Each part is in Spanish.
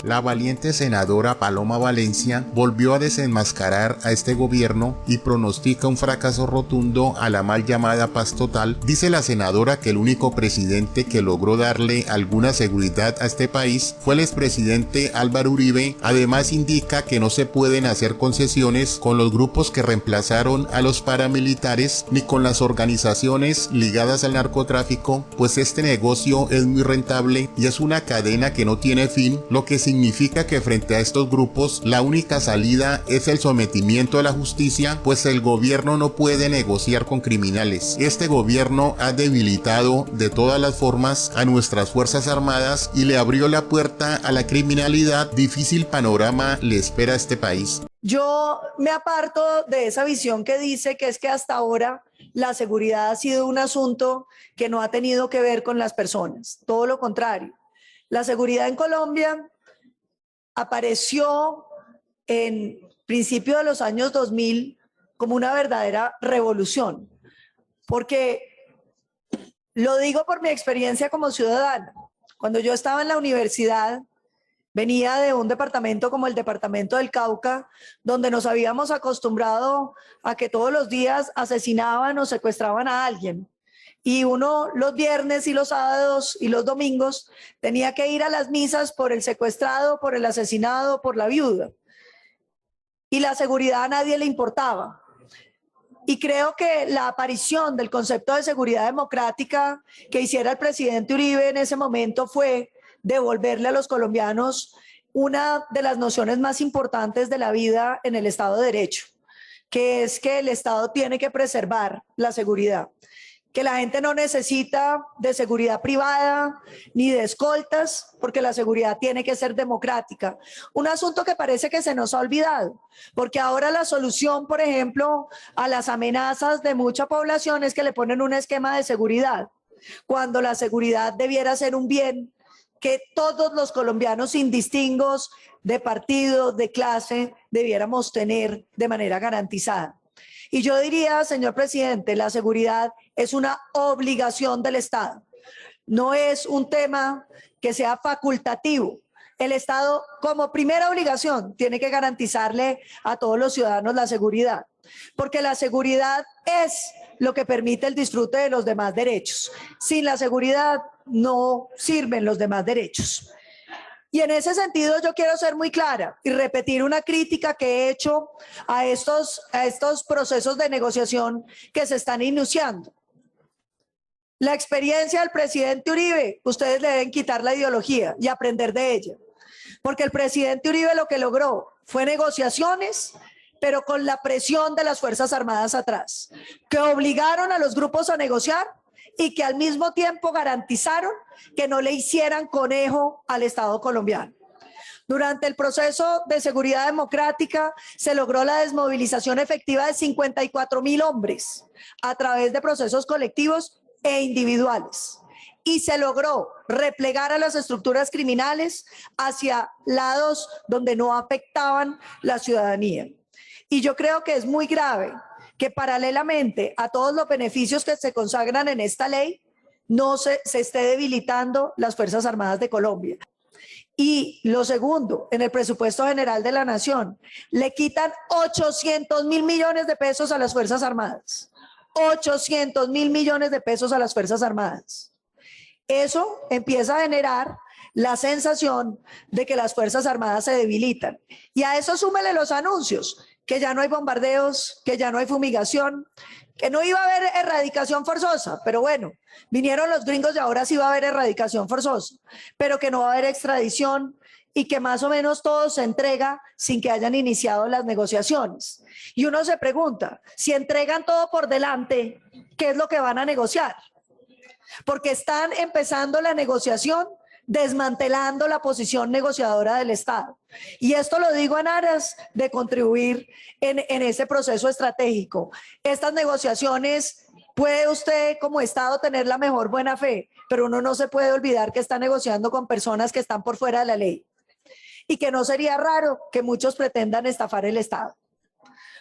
La valiente senadora Paloma Valencia volvió a desenmascarar a este gobierno y pronostica un fracaso rotundo a la mal llamada paz total. Dice la senadora que el único presidente que logró darle alguna seguridad a este país fue el expresidente Álvaro Uribe. Además indica que no se pueden hacer concesiones con los grupos que reemplazaron a los paramilitares ni con las organizaciones ligadas al narcotráfico, pues este negocio es muy rentable y es una cadena que no tiene fin, lo que significa que frente a estos grupos la única salida es el sometimiento a la justicia, pues el gobierno no puede negociar con criminales. Este gobierno ha debilitado de todas las formas a nuestras fuerzas armadas y le abrió la puerta a la criminalidad. Difícil panorama le espera a este país. Yo me aparto de esa visión que dice que es que hasta ahora la seguridad ha sido un asunto que no ha tenido que ver con las personas. Todo lo contrario. La seguridad en Colombia apareció en principio de los años 2000 como una verdadera revolución, porque lo digo por mi experiencia como ciudadana. Cuando yo estaba en la universidad, venía de un departamento como el departamento del Cauca, donde nos habíamos acostumbrado a que todos los días asesinaban o secuestraban a alguien. Y uno los viernes y los sábados y los domingos tenía que ir a las misas por el secuestrado, por el asesinado, por la viuda. Y la seguridad a nadie le importaba. Y creo que la aparición del concepto de seguridad democrática que hiciera el presidente Uribe en ese momento fue devolverle a los colombianos una de las nociones más importantes de la vida en el Estado de Derecho, que es que el Estado tiene que preservar la seguridad, que la gente no necesita de seguridad privada ni de escoltas, porque la seguridad tiene que ser democrática. Un asunto que parece que se nos ha olvidado, porque ahora la solución, por ejemplo, a las amenazas de mucha población es que le ponen un esquema de seguridad, cuando la seguridad debiera ser un bien que todos los colombianos, sin distingos de partido, de clase, debiéramos tener de manera garantizada. Y yo diría, señor presidente, la seguridad es una obligación del Estado. No es un tema que sea facultativo. El Estado, como primera obligación, tiene que garantizarle a todos los ciudadanos la seguridad, porque la seguridad es lo que permite el disfrute de los demás derechos. Sin la seguridad no sirven los demás derechos. Y en ese sentido yo quiero ser muy clara y repetir una crítica que he hecho a estos procesos de negociación que se están iniciando. La experiencia del presidente Uribe, ustedes le deben quitar la ideología y aprender de ella. Porque el presidente Uribe lo que logró fue negociaciones, pero con la presión de las Fuerzas Armadas atrás, que obligaron a los grupos a negociar y que al mismo tiempo garantizaron que no le hicieran conejo al Estado colombiano. Durante el proceso de seguridad democrática se logró la desmovilización efectiva de 54.000 hombres a través de procesos colectivos e individuales. Y se logró replegar a las estructuras criminales hacia lados donde no afectaban la ciudadanía. Y yo creo que es muy grave que paralelamente a todos los beneficios que se consagran en esta ley, no se esté debilitando las Fuerzas Armadas de Colombia. Y lo segundo, en el presupuesto general de la Nación, le quitan 800.000 millones de pesos a las Fuerzas Armadas. 800.000 millones de pesos a las Fuerzas Armadas. Eso empieza a generar la sensación de que las Fuerzas Armadas se debilitan. Y a eso súmele los anuncios, que ya no hay bombardeos, que ya no hay fumigación, que no iba a haber erradicación forzosa, pero bueno, vinieron los gringos y ahora sí va a haber erradicación forzosa, pero que no va a haber extradición y que más o menos todo se entrega sin que hayan iniciado las negociaciones. Y uno se pregunta, si entregan todo por delante, ¿qué es lo que van a negociar? Porque están empezando la negociación desmantelando la posición negociadora del Estado. Y esto lo digo en aras de contribuir en ese proceso estratégico. Estas negociaciones, puede usted como Estado tener la mejor buena fe, pero uno no se puede olvidar que está negociando con personas que están por fuera de la ley. Y que no sería raro que muchos pretendan estafar el Estado,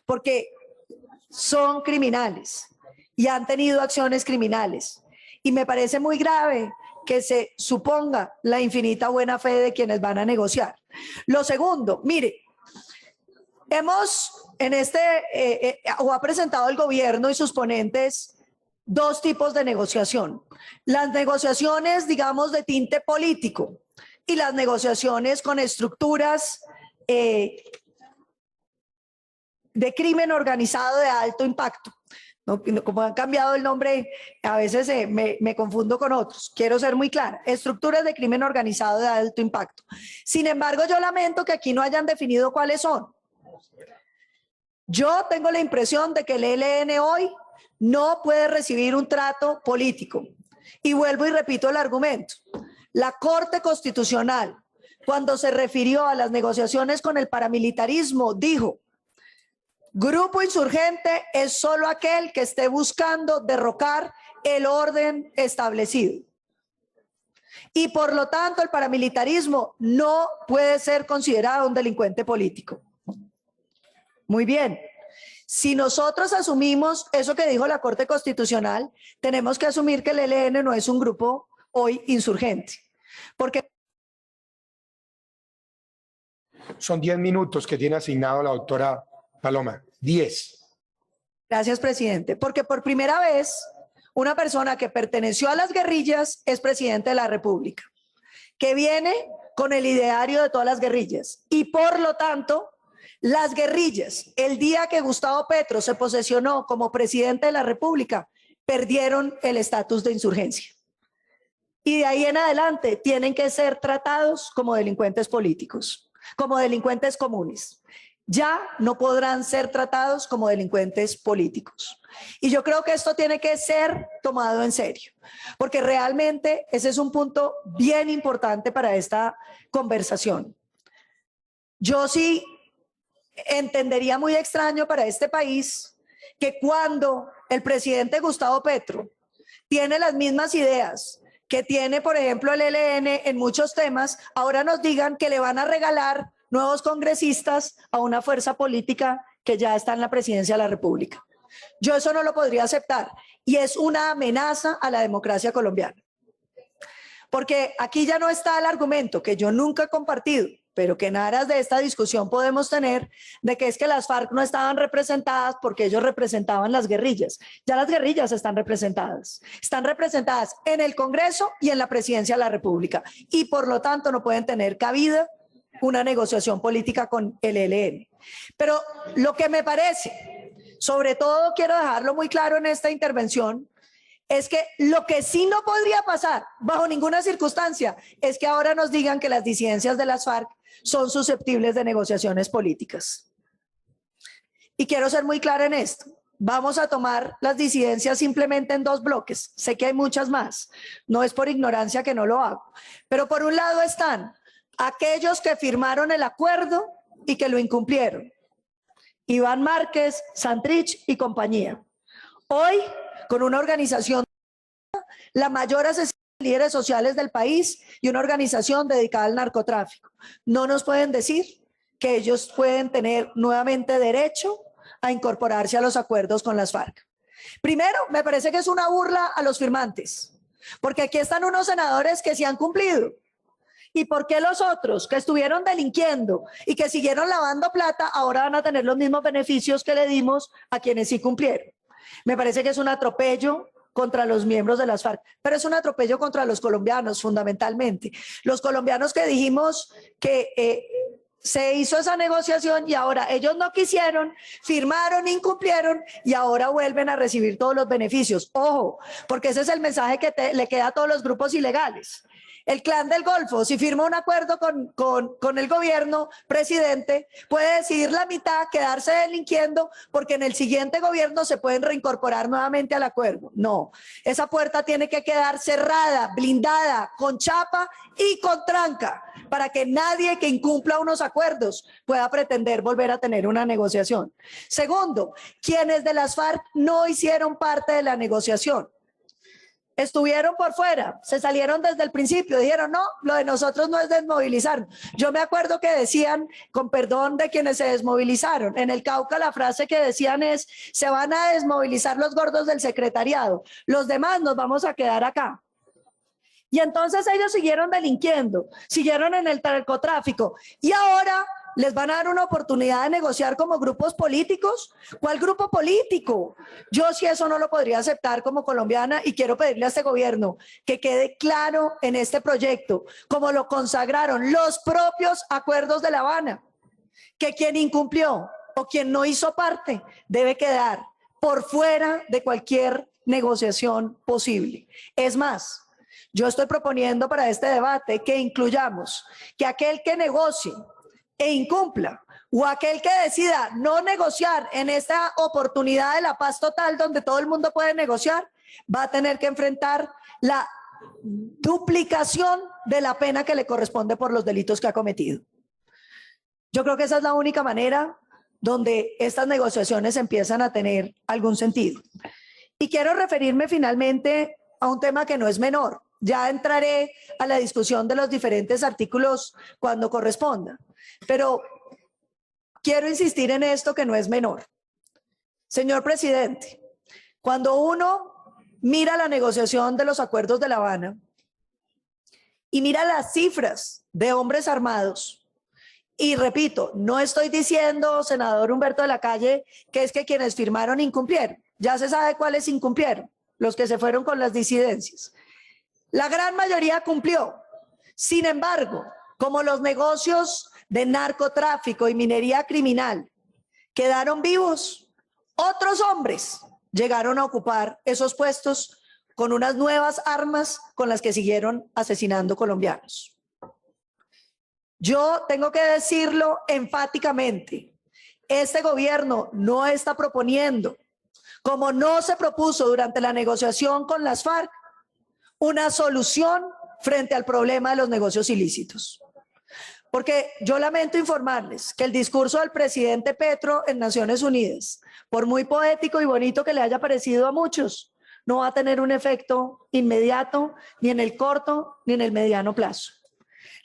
porque son criminales y han tenido acciones criminales. Y me parece muy grave que se suponga la infinita buena fe de quienes van a negociar. Lo segundo, mire, o ha presentado el gobierno y sus ponentes dos tipos de negociación. Las negociaciones, digamos, de tinte político y las negociaciones con estructuras de crimen organizado de alto impacto. No, como han cambiado el nombre, a veces me confundo con otros. Quiero ser muy clara. Estructuras de crimen organizado de alto impacto. Sin embargo, yo lamento que aquí no hayan definido cuáles son. Yo tengo la impresión de que el ELN hoy no puede recibir un trato político. Y vuelvo y repito el argumento. La Corte Constitucional, cuando se refirió a las negociaciones con el paramilitarismo, dijo: grupo insurgente es solo aquel que esté buscando derrocar el orden establecido. Y por lo tanto, el paramilitarismo no puede ser considerado un delincuente político. Muy bien. Si nosotros asumimos eso que dijo la Corte Constitucional, tenemos que asumir que el ELN no es un grupo hoy insurgente. Porque son 10 minutos que tiene asignado la doctora Paloma. 10. Gracias, presidente. Porque por primera vez, una persona que perteneció a las guerrillas es presidente de la República, que viene con el ideario de todas las guerrillas. Y por lo tanto, las guerrillas, el día que Gustavo Petro se posesionó como presidente de la República, perdieron el estatus de insurgencia. Y de ahí en adelante tienen que ser tratados como delincuentes políticos, como delincuentes comunes. Ya no podrán ser tratados como delincuentes políticos. Y yo creo que esto tiene que ser tomado en serio, porque realmente ese es un punto bien importante para esta conversación. Yo sí entendería muy extraño para este país que cuando el presidente Gustavo Petro tiene las mismas ideas que tiene, por ejemplo, el ELN en muchos temas, ahora nos digan que le van a regalar nuevos congresistas a una fuerza política que ya está en la presidencia de la República. Yo eso no lo podría aceptar y es una amenaza a la democracia colombiana. Porque aquí ya no está el argumento que yo nunca he compartido, pero que en aras de esta discusión podemos tener, de que es que las FARC no estaban representadas porque ellos representaban las guerrillas. Ya las guerrillas están representadas en el Congreso y en la presidencia de la República, y por lo tanto no pueden tener cabida una negociación política con el ELN. Pero lo que me parece, sobre todo quiero dejarlo muy claro en esta intervención, es que lo que sí no podría pasar bajo ninguna circunstancia es que ahora nos digan que las disidencias de las FARC son susceptibles de negociaciones políticas. Y quiero ser muy clara en esto. Vamos a tomar las disidencias simplemente en dos bloques. Sé que hay muchas más. No es por ignorancia que no lo hago. Pero por un lado están aquellos que firmaron el acuerdo y que lo incumplieron. Iván Márquez, Santrich y compañía. Hoy, con una organización, la mayor asesina de líderes sociales del país y una organización dedicada al narcotráfico. No nos pueden decir que ellos pueden tener nuevamente derecho a incorporarse a los acuerdos con las FARC. Primero, me parece que es una burla a los firmantes, porque aquí están unos senadores que sí han cumplido. ¿Y por qué los otros que estuvieron delinquiendo y que siguieron lavando plata ahora van a tener los mismos beneficios que le dimos a quienes sí cumplieron? Me parece que es un atropello contra los miembros de las FARC, pero es un atropello contra los colombianos fundamentalmente. Los colombianos que dijimos que se hizo esa negociación y ahora ellos no quisieron, firmaron, incumplieron y ahora vuelven a recibir todos los beneficios. Ojo, porque ese es el mensaje que le queda a todos los grupos ilegales. El Clan del Golfo, si firma un acuerdo con el gobierno, presidente, puede decidir la mitad, quedarse delinquiendo, porque en el siguiente gobierno se pueden reincorporar nuevamente al acuerdo. No, esa puerta tiene que quedar cerrada, blindada, con chapa y con tranca, para que nadie que incumpla unos acuerdos pueda pretender volver a tener una negociación. Segundo, quienes de las FARC no hicieron parte de la negociación, estuvieron por fuera, se salieron desde el principio, dijeron no, lo de nosotros no es desmovilizar. Yo me acuerdo que decían, con perdón de quienes se desmovilizaron, en el Cauca la frase que decían es: se van a desmovilizar los gordos del secretariado, los demás nos vamos a quedar acá. Y entonces ellos siguieron delinquiendo, siguieron en el narcotráfico y ahora les van a dar una oportunidad de negociar como grupos políticos. ¿Cuál grupo político? Yo sí eso no lo podría aceptar como colombiana y quiero pedirle a este gobierno que quede claro en este proyecto, como lo consagraron los propios acuerdos de La Habana, que quien incumplió o quien no hizo parte debe quedar por fuera de cualquier negociación posible. Es más, yo estoy proponiendo para este debate que incluyamos que aquel que negocie e incumpla, o aquel que decida no negociar en esta oportunidad de la paz total donde todo el mundo puede negociar, va a tener que enfrentar la duplicación de la pena que le corresponde por los delitos que ha cometido. Yo creo que esa es la única manera donde estas negociaciones empiezan a tener algún sentido. Y quiero referirme finalmente a un tema que no es menor. Ya entraré a la discusión de los diferentes artículos cuando corresponda. Pero quiero insistir en esto que no es menor. Señor presidente, cuando uno mira la negociación de los acuerdos de La Habana y mira las cifras de hombres armados, y repito, no estoy diciendo, senador Humberto de la Calle, que es que quienes firmaron incumplieron. Ya se sabe cuáles incumplieron, los que se fueron con las disidencias. La gran mayoría cumplió. Sin embargo, como los negocios de narcotráfico y minería criminal quedaron vivos, otros hombres llegaron a ocupar esos puestos con unas nuevas armas con las que siguieron asesinando colombianos. Yo tengo que decirlo enfáticamente, este gobierno no está proponiendo, como no se propuso durante la negociación con las FARC, una solución frente al problema de los negocios ilícitos. Porque yo lamento informarles que el discurso del presidente Petro en Naciones Unidas, por muy poético y bonito que le haya parecido a muchos, no va a tener un efecto inmediato ni en el corto ni en el mediano plazo.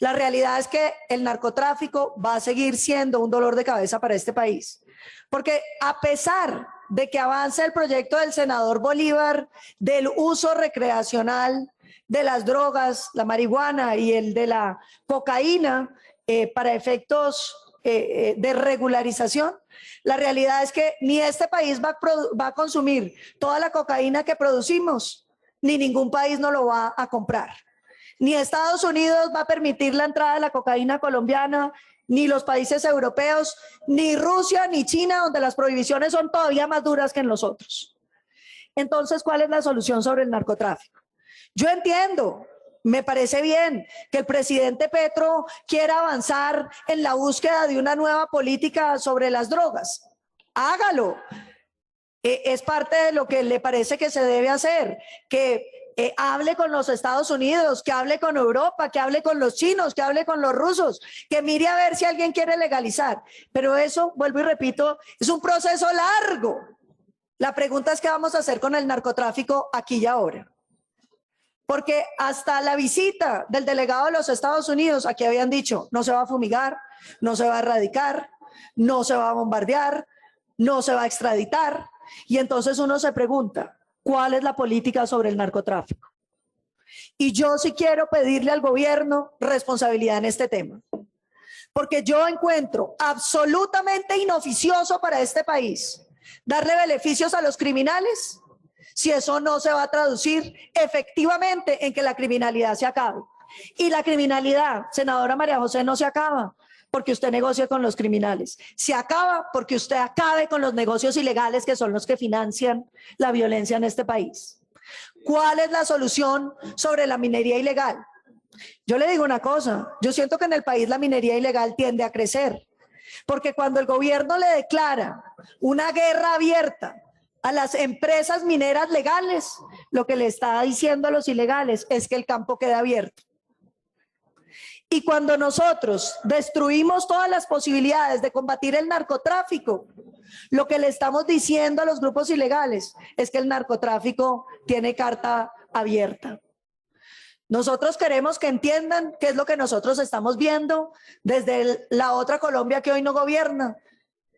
La realidad es que el narcotráfico va a seguir siendo un dolor de cabeza para este país. Porque a pesar de que avance el proyecto del senador Bolívar del uso recreacional de las drogas, la marihuana y el de la cocaína para efectos de regularización, la realidad es que ni este país va a consumir toda la cocaína que producimos, ni ningún país nos lo va a comprar. Ni Estados Unidos va a permitir la entrada de la cocaína colombiana, ni los países europeos, ni Rusia, ni China, donde las prohibiciones son todavía más duras que en los otros. Entonces, ¿cuál es la solución sobre el narcotráfico? Yo entiendo, me parece bien que el presidente Petro quiera avanzar en la búsqueda de una nueva política sobre las drogas. Hágalo. Es parte de lo que le parece que se debe hacer, que hable con los Estados Unidos, que hable con Europa, que hable con los chinos, que hable con los rusos, que mire a ver si alguien quiere legalizar. Pero eso, vuelvo y repito, es un proceso largo. La pregunta es qué vamos a hacer con el narcotráfico aquí y ahora. Porque hasta la visita del delegado de los Estados Unidos, aquí habían dicho, no se va a fumigar, no se va a erradicar, no se va a bombardear, no se va a extraditar. Y entonces uno se pregunta, ¿cuál es la política sobre el narcotráfico? Y yo sí quiero pedirle al gobierno responsabilidad en este tema. Porque yo encuentro absolutamente inoficioso para este país darle beneficios a los criminales si eso no se va a traducir efectivamente en que la criminalidad se acabe. Y la criminalidad, senadora María José, no se acaba porque usted negocie con los criminales. Se acaba porque usted acabe con los negocios ilegales que son los que financian la violencia en este país. ¿Cuál es la solución sobre la minería ilegal? Yo le digo una cosa, yo siento que en el país la minería ilegal tiende a crecer, porque cuando el gobierno le declara una guerra abierta a las empresas mineras legales, lo que le está diciendo a los ilegales es que el campo queda abierto. Y cuando nosotros destruimos todas las posibilidades de combatir el narcotráfico, lo que le estamos diciendo a los grupos ilegales es que el narcotráfico tiene carta abierta. Nosotros queremos que entiendan qué es lo que nosotros estamos viendo desde la otra Colombia que hoy no gobierna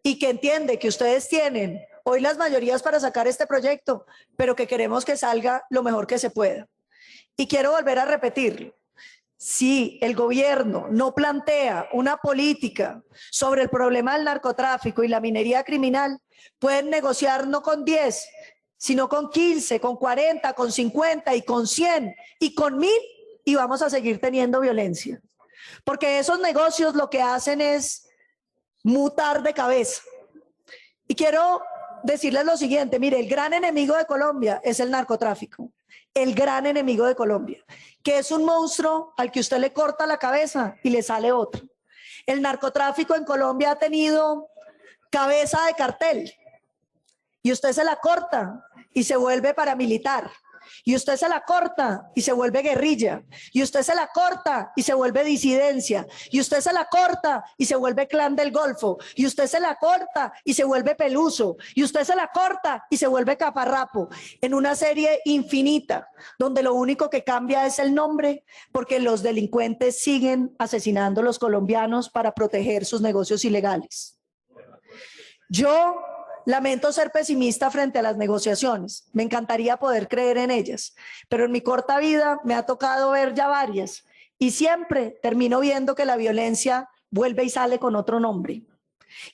y que entiende que ustedes tienen hoy las mayorías para sacar este proyecto, pero que queremos que salga lo mejor que se pueda. Y quiero volver a repetirlo. Si el gobierno no plantea una política sobre el problema del narcotráfico y la minería criminal, pueden negociar no con 10, sino con 15, con 40, con 50 y con 100 y con 1000, y vamos a seguir teniendo violencia. Porque esos negocios lo que hacen es mutar de cabeza. Y quiero decirles lo siguiente, mire, el gran enemigo de Colombia es el narcotráfico. El gran enemigo de Colombia, que es un monstruo al que usted le corta la cabeza y le sale otro. El narcotráfico en Colombia ha tenido cabeza de cartel y usted se la corta y se vuelve paramilitar. Y usted se la corta y se vuelve guerrilla. Y usted se la corta y se vuelve disidencia. Y usted se la corta y se vuelve clan del Golfo. Y usted se la corta y se vuelve peluso. Y usted se la corta y se vuelve caparrapo. En una serie infinita, donde lo único que cambia es el nombre, porque los delincuentes siguen asesinando a los colombianos para proteger sus negocios ilegales. Yo lamento ser pesimista frente a las negociaciones. Me encantaría poder creer en ellas, pero en mi corta vida me ha tocado ver ya varias y siempre termino viendo que la violencia vuelve y sale con otro nombre.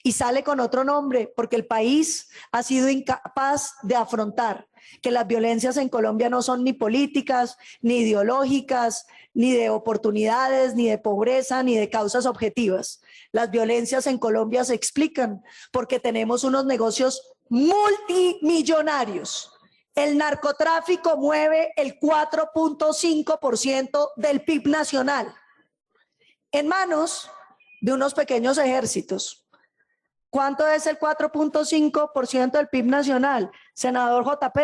Y sale con otro nombre porque el país ha sido incapaz de afrontar que las violencias en Colombia no son ni políticas, ni ideológicas, ni de oportunidades, ni de pobreza, ni de causas objetivas. Las violencias en Colombia se explican porque tenemos unos negocios multimillonarios. El narcotráfico mueve el 4.5% del PIB nacional en manos de unos pequeños ejércitos. ¿Cuánto es el 4.5% del PIB nacional? Senador JP,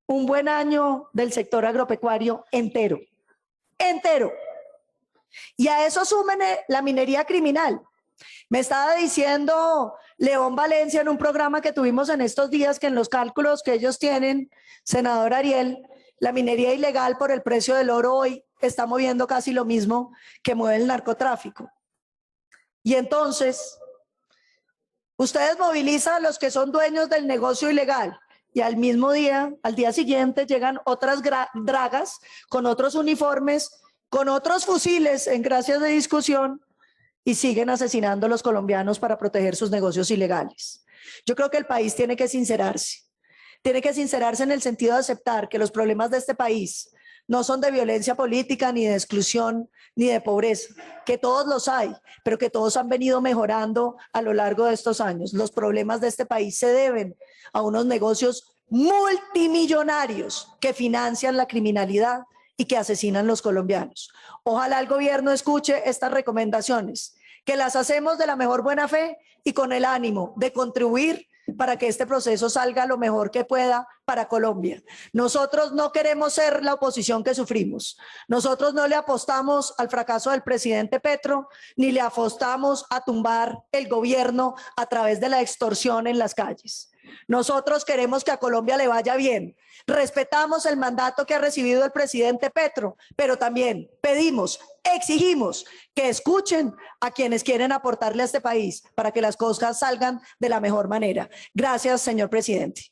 un buen año del sector agropecuario entero, entero. Y a eso súmenle la minería criminal. Me estaba diciendo León Valencia en un programa que tuvimos en estos días que en los cálculos que ellos tienen, senador Ariel, la minería ilegal por el precio del oro hoy está moviendo casi lo mismo que mueve el narcotráfico. Y entonces, ustedes movilizan a los que son dueños del negocio ilegal y al mismo día, al día siguiente, llegan otras dragas con otros uniformes, con otros fusiles en gracias de discusión y siguen asesinando a los colombianos para proteger sus negocios ilegales. Yo creo que el país tiene que sincerarse. Tiene que sincerarse en el sentido de aceptar que los problemas de este país no son de violencia política, ni de exclusión, ni de pobreza, que todos los hay, pero que todos han venido mejorando a lo largo de estos años. Los problemas de este país se deben a unos negocios multimillonarios que financian la criminalidad y que asesinan los colombianos. Ojalá el gobierno escuche estas recomendaciones, que las hacemos de la mejor buena fe y con el ánimo de contribuir para que este proceso salga lo mejor que pueda para Colombia. Nosotros no queremos ser la oposición que sufrimos. Nosotros no le apostamos al fracaso del presidente Petro, ni le apostamos a tumbar el gobierno a través de la extorsión en las calles. Nosotros queremos que a Colombia le vaya bien. Respetamos el mandato que ha recibido el presidente Petro, pero también pedimos, exigimos que escuchen a quienes quieren aportarle a este país para que las cosas salgan de la mejor manera. Gracias, señor presidente.